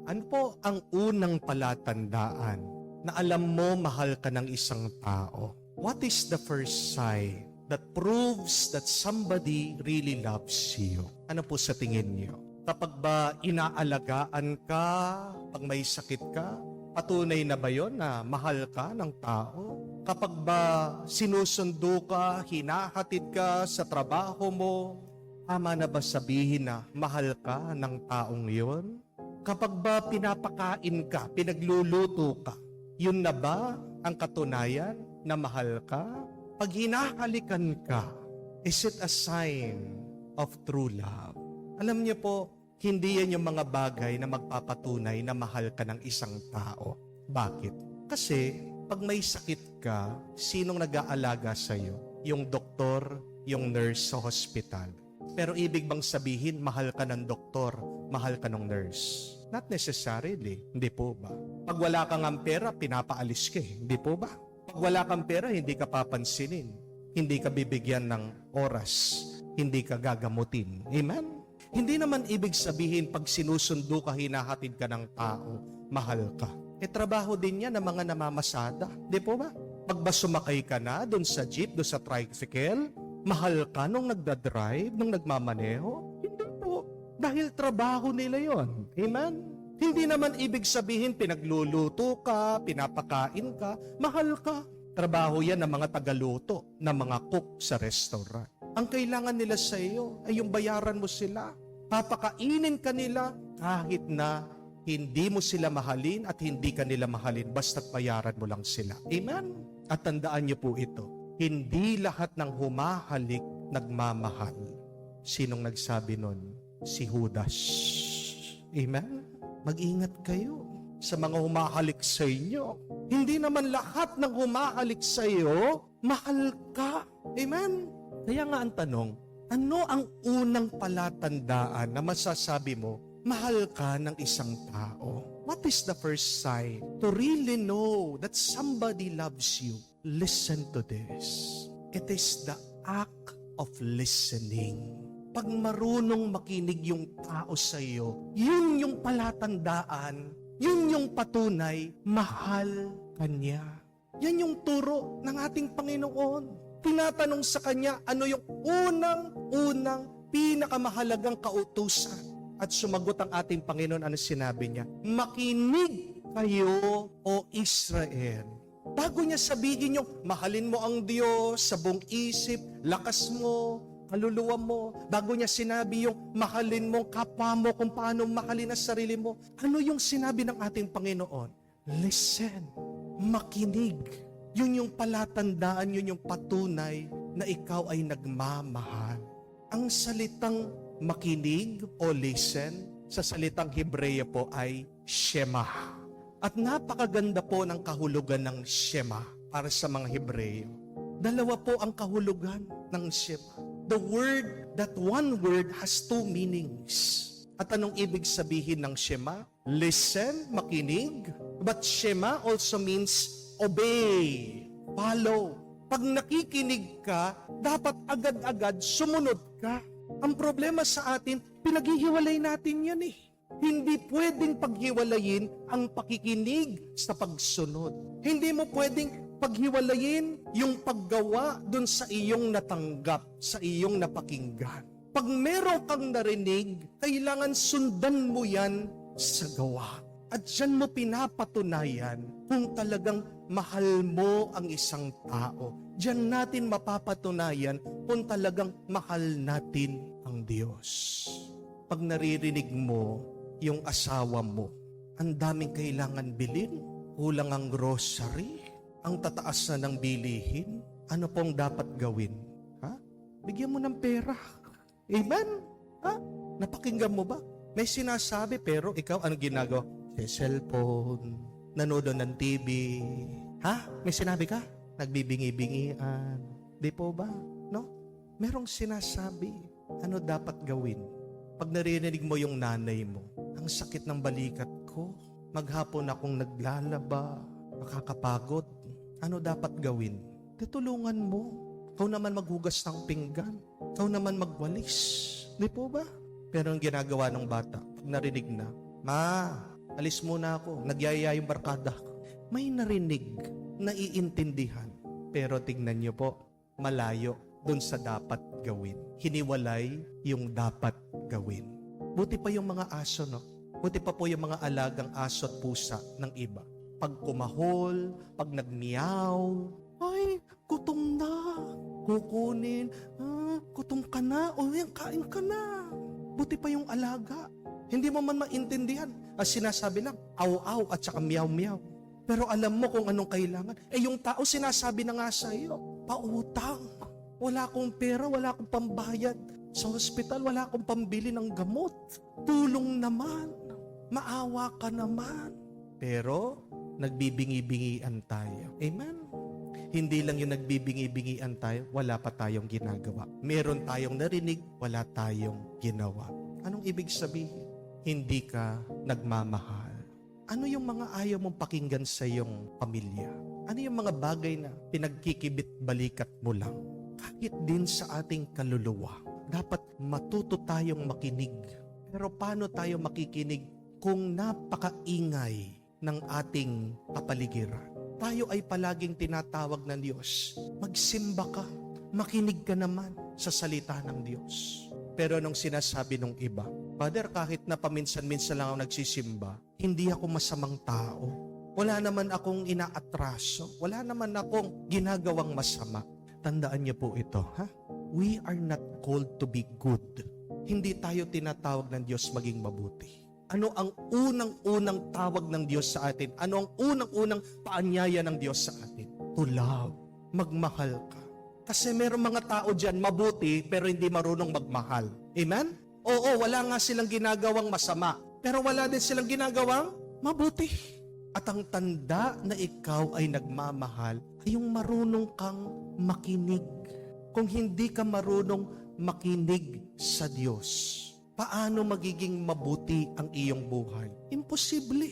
Ano po ang unang palatandaan na alam mo mahal ka ng isang tao? What is the first sign that proves that somebody really loves you? Ano po sa tingin niyo? Kapag ba inaalagaan ka, pag may sakit ka, patunay na ba yon na mahal ka ng tao? Kapag ba sinusundo ka, hinahatid ka sa trabaho mo, tama na ba sabihin na mahal ka ng taong yon? Kapag ba pinapakain ka, pinagluluto ka, yun na ba ang katunayan na mahal ka? Pag hinahalikan ka, is it a sign of true love? Alam niyo po, hindi yan yung mga bagay na magpapatunay na mahal ka ng isang tao. Bakit? Kasi pag may sakit ka, sinong nag-aalaga sa'yo? Yung doktor, yung nurse sa hospital. Pero ibig bang sabihin, mahal ka ng doktor, mahal ka ng nurse? Not necessarily. Hindi po ba? Pag wala kang pera, pinapaalis ka eh. Hindi po ba? Pag wala kang pera, hindi ka papansinin. Hindi ka bibigyan ng oras. Hindi ka gagamutin. Amen? Hindi naman ibig sabihin pag sinusundo ka, hinahatid ka ng tao, mahal ka. Trabaho din yan ng mga namamasada. Di po ba? Pag ba sumakay ka na doon sa jeep, doon sa tricycle, mahal ka nung nagdadrive, nung nagmamaneho? Hindi po. Dahil trabaho nila yon. Amen? Hindi naman ibig sabihin pinagluluto ka, pinapakain ka, mahal ka. Trabaho yan ng mga tagaluto, ng mga cook sa restaurant. Ang kailangan nila sa iyo ay yung bayaran mo sila. Papakainin ka nila kahit na hindi mo sila mahalin at hindi ka nila mahalin, basta't bayaran mo lang sila. Amen? At tandaan niyo po ito, hindi lahat ng humahalik nagmamahal. Sinong nagsabi nun? Si Judas. Amen? Mag-ingat kayo sa mga humahalik sa inyo. Hindi naman lahat ng humahalik sa iyo, mahal ka. Amen? Kaya nga ang tanong, ano ang unang palatandaan na masasabi mo, mahal ka ng isang tao? What is the first sign to really know that somebody loves you? Listen to this. It is the act of listening. Pag marunong makinig yung tao sa iyo, yun yung palatandaan, yun yung patunay, mahal ka niya. Yan yung turo ng ating Panginoon. Tinatanong sa kanya, ano yung unang pinakamahalagang kautusan? At sumagot ang ating Panginoon, ano sinabi niya? Makinig kayo, o Israel. Bago niya sabihin yung, mahalin mo ang Diyos sa buong isip, lakas mo, kaluluwa mo. Bago niya sinabi yung, mahalin mo kapwa mo kung paano mahalin ang sarili mo. Ano yung sinabi ng ating Panginoon? Listen, makinig. Yun yung palatandaan, yun yung patunay na ikaw ay nagmamahal. Ang salitang makinig o listen, sa salitang Hebreyo po ay Shema. At napakaganda po ng kahulugan ng Shema para sa mga Hebreyo. Dalawa po ang kahulugan ng Shema. The word, that one word has two meanings. At anong ibig sabihin ng Shema? Listen, makinig. But Shema also means obey, follow. Pag nakikinig ka, dapat agad-agad sumunod ka. Ang problema sa atin, pinaghihiwalay natin yan eh. Hindi pwedeng paghiwalayin ang pakikinig sa pagsunod. Hindi mo pwedeng paghiwalayin yung paggawa dun sa iyong natanggap, sa iyong napakinggan. Pag meron kang narinig, kailangan sundan mo yan sa gawa. At dyan mo pinapatunayan kung talagang mahal mo ang isang tao. Diyan natin mapapatunayan kung talagang mahal natin ang Diyos. Pag naririnig mo yung asawa mo, ang daming kailangan bilhin, kulang ang grocery, ang tataas na ng bilihin, ano pong dapat gawin? Ha? Bigyan mo ng pera. Amen? Ha? Napakinggan mo ba? May sinasabi pero ikaw ano ginagawa? Sa cellphone, nanood ng TV. Ha? May sinabi ka? Nagbibingi-bingian. Di po ba? No? Merong sinasabi. Ano dapat gawin? Pag narinig mo yung nanay mo, ang sakit ng balikat ko, maghapon akong naglalaba, nakakapagod. Ano dapat gawin? Tutulungan mo. Ikaw naman maghugas ng pinggan. Ikaw naman magwalis. Di po ba? Pero ang ginagawa ng bata, pag narinig na, Ma, Alis muna ako. Nagyaya yung barkada ko. May narinig, naiintindihan. Pero tingnan niyo po, malayo dun sa dapat gawin. Hiniwalay yung dapat gawin. Buti pa yung mga aso, no? Buti pa po yung mga alagang aso at pusa ng iba. Pag kumahol, pag nagmiyaw, ay, gutom na. Kukunin, gutom ka na, o yan, kain ka na. Buti pa yung alaga. Hindi mo man maintindihan. As sinasabi lang, aw-aw at saka miyaw-miyaw. Pero alam mo kung anong kailangan. Yung tao sinasabi na nga sa iyo, pautang. Wala akong pera, wala akong pambayad. Sa hospital, wala akong pambili ng gamot. Tulong naman. Maawa ka naman. Pero, nagbibingi-bingian tayo. Amen? Hindi lang yung nagbibingi-bingian tayo, wala pa tayong ginagawa. Meron tayong narinig, wala tayong ginawa. Anong ibig sabihin? Hindi ka nagmamahal. Ano yung mga ayaw mong pakinggan sa iyong pamilya? Ano yung mga bagay na pinagkikibit-balikat mo lang? Kahit din sa ating kaluluwa, dapat matuto tayong makinig. Pero paano tayo makikinig kung napakaingay ng ating kapaligiran? Tayo ay palaging tinatawag ng Diyos. Magsimba ka, makinig ka naman sa salita ng Diyos. Pero nung sinasabi ng iba, Father, kahit na paminsan-minsan lang ako nagsisimba, hindi ako masamang tao. Wala naman akong inaatraso. Wala naman akong ginagawang masama. Tandaan niyo po ito, ha? We are not called to be good. Hindi tayo tinatawag ng Diyos maging mabuti. Ano ang unang-unang tawag ng Diyos sa atin? Ano ang unang-unang paanyaya ng Diyos sa atin? To love. Magmahal ka. Kasi meron mga tao dyan mabuti pero hindi marunong magmahal. Amen? Oo, wala nga silang ginagawang masama. Pero wala din silang ginagawang mabuti. At ang tanda na ikaw ay nagmamahal ay yung marunong kang makinig. Kung hindi ka marunong makinig sa Diyos, paano magiging mabuti ang iyong buhay? Imposible.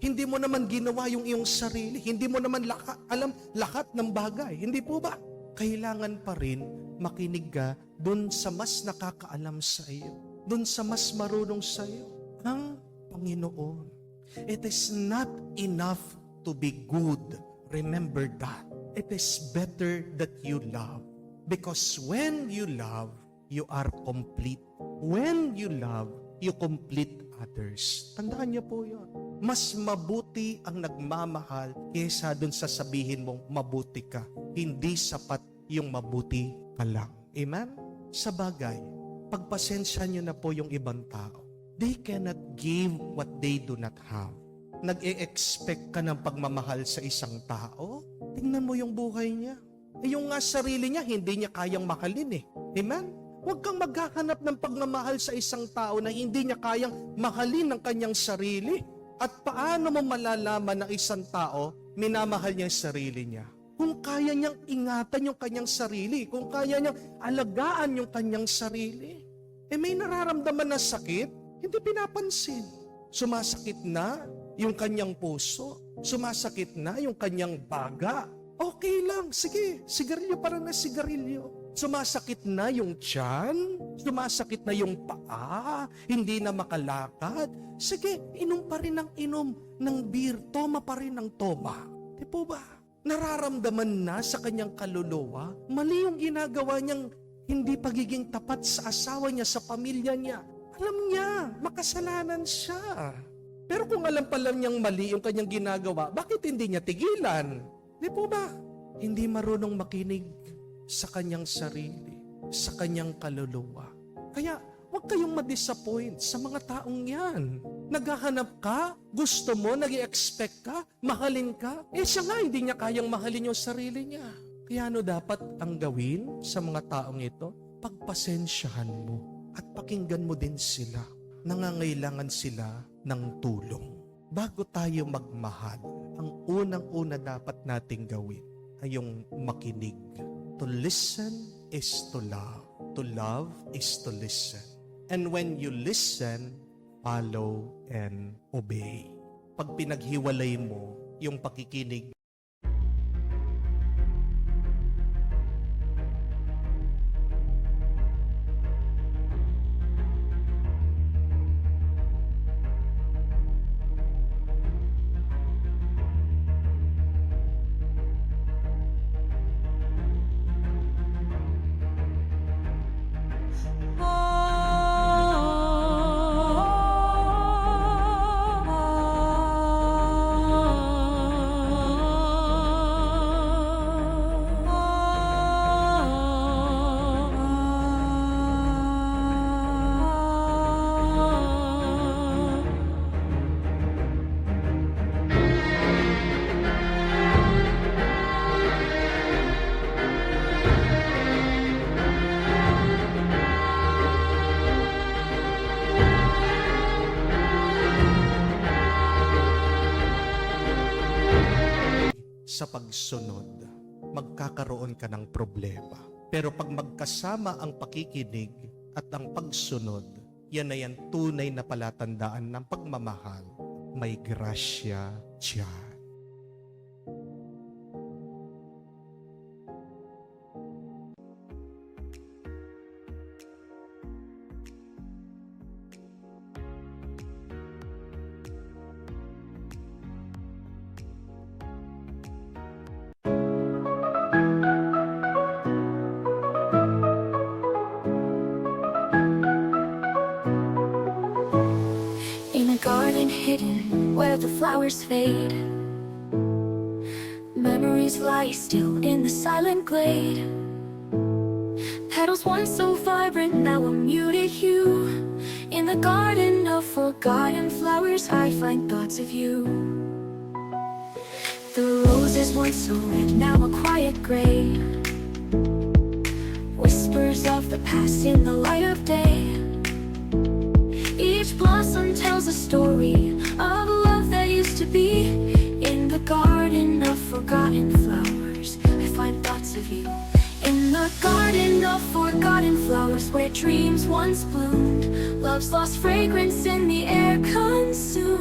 Hindi mo naman ginawa yung iyong sarili. Hindi mo naman alam lahat ng bagay. Hindi po ba? Kailangan pa rin makinig ka dun sa mas nakakaalam sa iyo. Dun sa mas marunong sa iyo. Ang Panginoon. It is not enough to be good. Remember that. It is better that you love. Because when you love, you are complete. When you love, you complete others. Tandaan niyo po yun. Mas mabuti ang nagmamahal kaysa dun sa sabihin mong mabuti ka. Hindi sapat yung mabuti ka lang. Amen? Sa bagay, pagpasensya niyo na po yung ibang tao. They cannot give what they do not have. Nag-e-expect ka ng pagmamahal sa isang tao? Tingnan mo yung buhay niya. Yung nga sarili niya, hindi niya kayang mahalin eh. Amen? Huwag kang maghahanap ng pagmamahal sa isang tao na hindi niya kayang mahalin ng kanyang sarili. At paano mo malalaman ng isang tao, minamahal niya yung sarili niya? Kung kaya niyang ingatan yung kanyang sarili, kung kaya niyang alagaan yung kanyang sarili. May nararamdaman na sakit, hindi pinapansin. Sumasakit na yung kanyang puso, sumasakit na yung kanyang baga. Okay lang, sige, sigarilyo para na sigarilyo. Sumasakit na yung tiyan, sumasakit na yung paa, hindi na makalakad. Sige, inom pa rin ng inom ng beer, toma pa rin ng toma. Di po ba? Nararamdaman na sa kanyang kaluluwa, mali yung ginagawa niyang hindi pagiging tapat sa asawa niya, sa pamilya niya. Alam niya, makasalanan siya. Pero kung alam pa lang niyang mali yung kanyang ginagawa, bakit hindi niya tigilan? Di po ba? Hindi marunong makinig sa kanyang sarili, sa kanyang kaluluwa. Kaya, huwag kayong ma-disappoint sa mga taong yan. Naghahanap ka, gusto mo, nag-i-expect ka, mahalin ka. Siya nga, hindi niya kayang mahalin yung sarili niya. Kaya ano dapat ang gawin sa mga taong ito? Pagpasensyahan mo at pakinggan mo din sila. Nangangailangan sila ng tulong. Bago tayo magmahal, ang unang-una dapat nating gawin ay yung makinig. To listen is to love. To love is to listen. And when you listen, follow and obey. Pag pinaghiwalay mo yung pakikinig, sa pagsunod, magkakaroon ka ng problema. Pero pag magkasama ang pakikinig at ang pagsunod, yan na yan tunay na palatandaan ng pagmamahal. May grasya diyan. In a garden hidden where the flowers fade, memories lie still in the silent glade. Petals once so vibrant, now a muted hue. In the garden of forgotten flowers, I find thoughts of you. The roses once so red, now a quiet gray. Whispers of the past in the light of day. Each blossom tells a story of love that used to be. In the garden of forgotten flowers, I find thoughts of you. In the garden of forgotten flowers, where dreams once bloomed, love's lost fragrance in the air consumed.